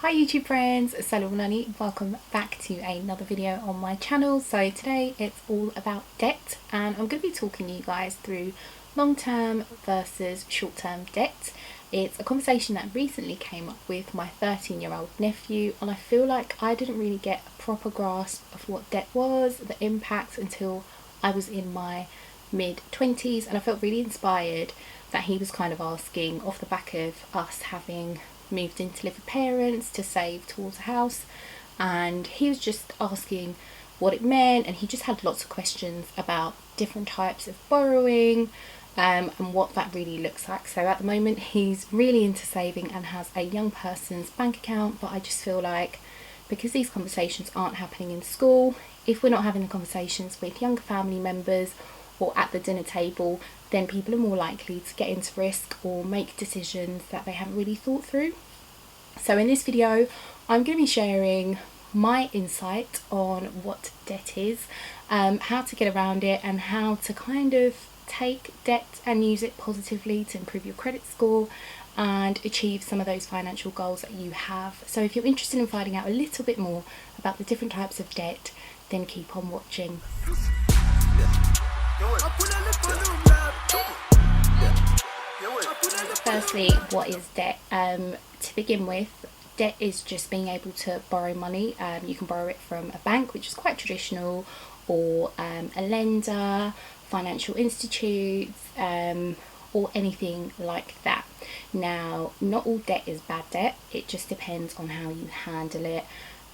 Hi YouTube friends, it's lovelies. Welcome back to another video on my channel. So today it's all about debt, and I'm going to be talking to you guys through long-term versus short-term debt. It's a conversation that recently came up with my 13-year-old nephew, and I feel like I didn't really get a proper grasp of what debt was, the impact, until I was in my mid-20s, and I felt really inspired that he was kind of asking off the back of us having moved in to live with parents to save towards a house, and he was just asking what it meant, and he just had lots of questions about different types of borrowing and what that really looks like. So at the moment he's really into saving and has a young person's bank account, but I just feel like because these conversations aren't happening in school, if we're not having the conversations with younger family members or at the dinner table, then people are more likely to get into risk or make decisions that they haven't really thought through. So in this video, I'm going to be sharing my insight on what debt is, how to get around it, and how to kind of take debt and use it positively to improve your credit score and achieve some of those financial goals that you have. So if you're interested in finding out a little bit more about the different types of debt, then keep on watching. Firstly, what is debt? To begin with, debt is just being able to borrow money. You can borrow it from a bank, which is quite traditional, or a lender, financial institutes, or anything like that. Now, not all debt is bad debt. It just depends on how you handle it,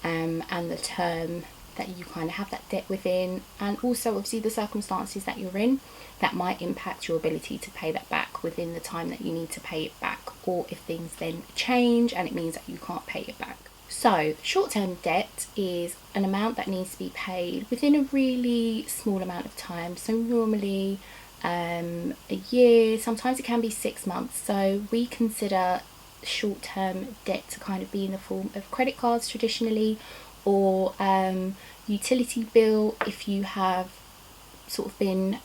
and the term that you kind of have that debt within, and also obviously the circumstances that you're in that might impact your ability to pay that back within the time that you need to pay it back, or if things then change and it means that you can't pay it back. So short-term debt is an amount that needs to be paid within a really small amount of time, so normally a year, sometimes it can be 6 months. So we consider short-term debt to kind of be in the form of credit cards traditionally, or utility bill if you have sort of been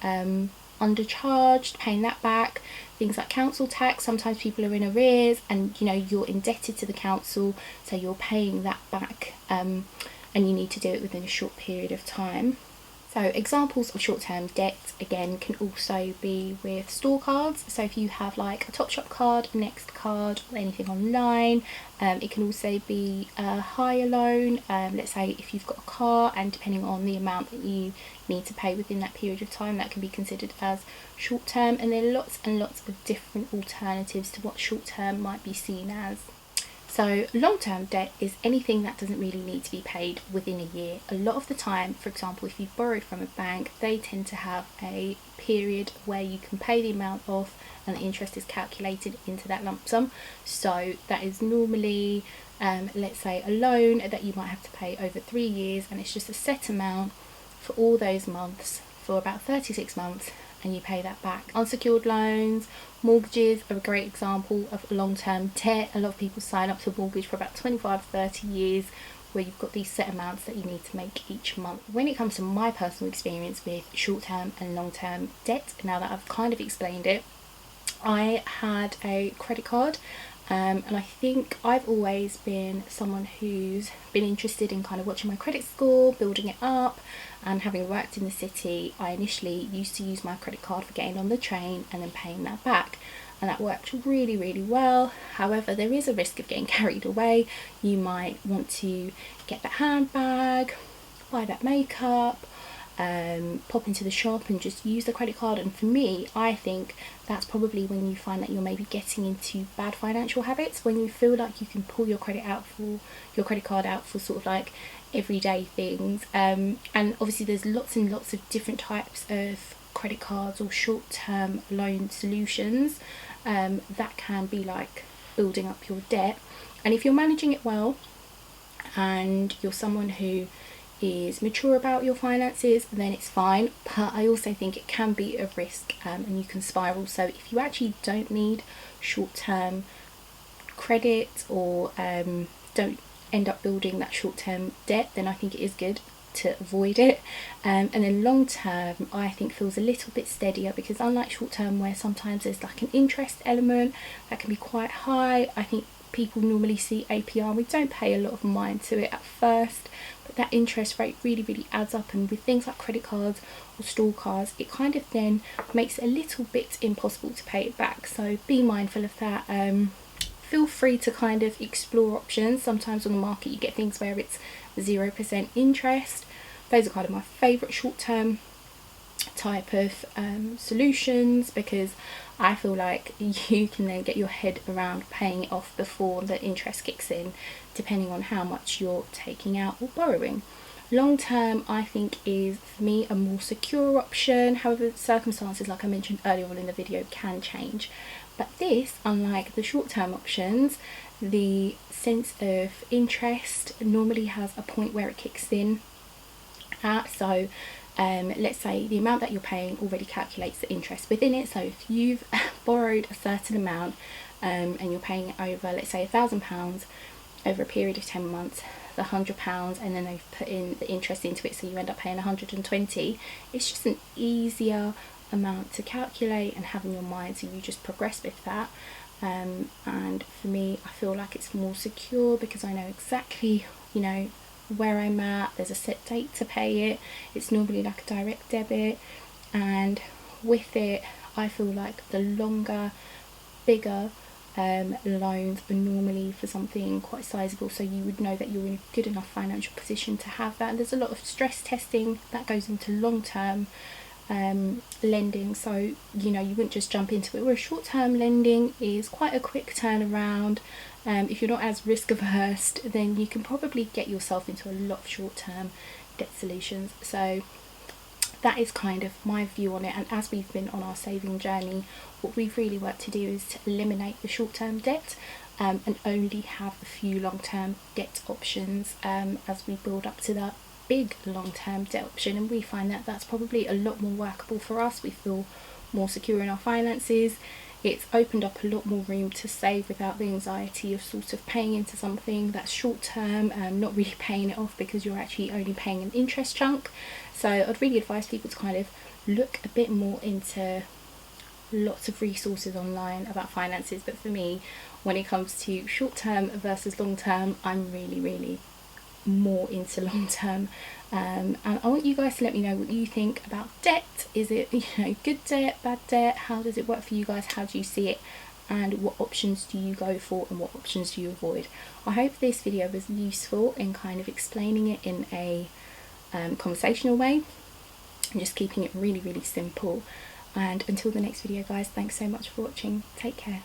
undercharged, paying that back. Things like council tax, sometimes people are in arrears and you're indebted to the council, so you're paying that back, and you need to do it within a short period of time. So examples of short-term debt again can also be with store cards. So if you have like a Topshop card, a Next card, or anything online, it can also be a hire loan. Let's say if you've got a car, and depending on the amount that you need to pay within that period of time, that can be considered as short-term. And there are lots and lots of different alternatives to what short-term might be seen as. So long-term debt is anything that doesn't really need to be paid within a year. A lot of the time, for example, if you've borrowed from a bank, they tend to have a period where you can pay the amount off and the interest is calculated into that lump sum. So that is normally, let's say, a loan that you might have to pay over 3 years, and it's just a set amount for all those months for about 36 months, and you pay that back. Unsecured loans, mortgages are a great example of long-term debt. A lot of people sign up to a mortgage for about 25-30 years, where you've got these set amounts that you need to make each month. When it comes to my personal experience with short-term and long-term debt, now that I've kind of explained it, I had a credit card, and I think I've always been someone who's been interested in kind of watching my credit score, building it up, and having worked in the city, I initially used to use my credit card for getting on the train and then paying that back, and that worked really, really well. However, there is a risk of getting carried away. You might want to get that handbag, buy that makeup, pop into the shop and just use the credit card. And for me, I think that's probably when you find that you're maybe getting into bad financial habits, when you feel like you can pull your credit card out for sort of like everyday things. And obviously there's lots and lots of different types of credit cards or short-term loan solutions that can be like building up your debt. And if you're managing it well and you're someone who is mature about your finances, then it's fine. But I also think it can be a risk, and you can spiral. So if you actually don't need short-term credit, or don't end up building that short-term debt, then I think it is good to avoid it. And then long-term, I think, feels a little bit steadier, because unlike short-term where sometimes there's like an interest element that can be quite high, I think people normally see APR. We don't pay a lot of mind to it at first, but that interest rate really adds up, and with things like credit cards or store cards, it kind of then makes it a little bit impossible to pay it back. So be mindful of that. Feel free to kind of explore options. Sometimes on the market you get things where it's 0% interest. Those are kind of my favourite short-term type of solutions, because I feel like you can then get your head around paying it off before the interest kicks in, depending on how much you're taking out or borrowing. Long term, I think, is for me a more secure option. However, circumstances, like I mentioned earlier on in the video, can change. But this, unlike the short term options, the sense of interest normally has a point where it kicks in at. So let's say the amount that you're paying already calculates the interest within it. So if you've borrowed a certain amount and you're paying it over, let's say £1,000 over a period of 10 months, the £100, and then they've put in the interest into it, so you end up paying 120. It's just an easier amount to calculate and have in your mind, so you just progress with that. And for me, I feel like it's more secure because I know exactly, you know, where I'm at. There's a set date to pay it. It's normally like a direct debit, and with it I feel like the longer, bigger loans are normally for something quite sizable, so you would know that you're in a good enough financial position to have that. And there's a lot of stress testing that goes into long-term lending, so you know, you wouldn't just jump into it, whereas short-term lending is quite a quick turnaround. If you're not as risk averse, then you can probably get yourself into a lot of short-term debt solutions. So that is kind of my view on it. And as we've been on our saving journey, what we've really worked to do is to eliminate the short-term debt and only have a few long-term debt options as we build up to that big long-term debt option. And we find that that's probably a lot more workable for us. We feel more secure in our finances. It's opened up a lot more room to save without the anxiety of sort of paying into something that's short term, not really paying it off because you're actually only paying an interest chunk. So I'd really advise people to kind of look a bit more into lots of resources online about finances. But for me, when it comes to short term versus long term, I'm really more into long term. And I want you guys to let me know what you think about debt. Is it, you know, good debt, bad debt? How does it work for you guys? How do you see it? And what options do you go for and what options do you avoid? I hope this video was useful in kind of explaining it in a conversational way and just keeping it really simple. And until the next video, guys, thanks so much for watching. Take care.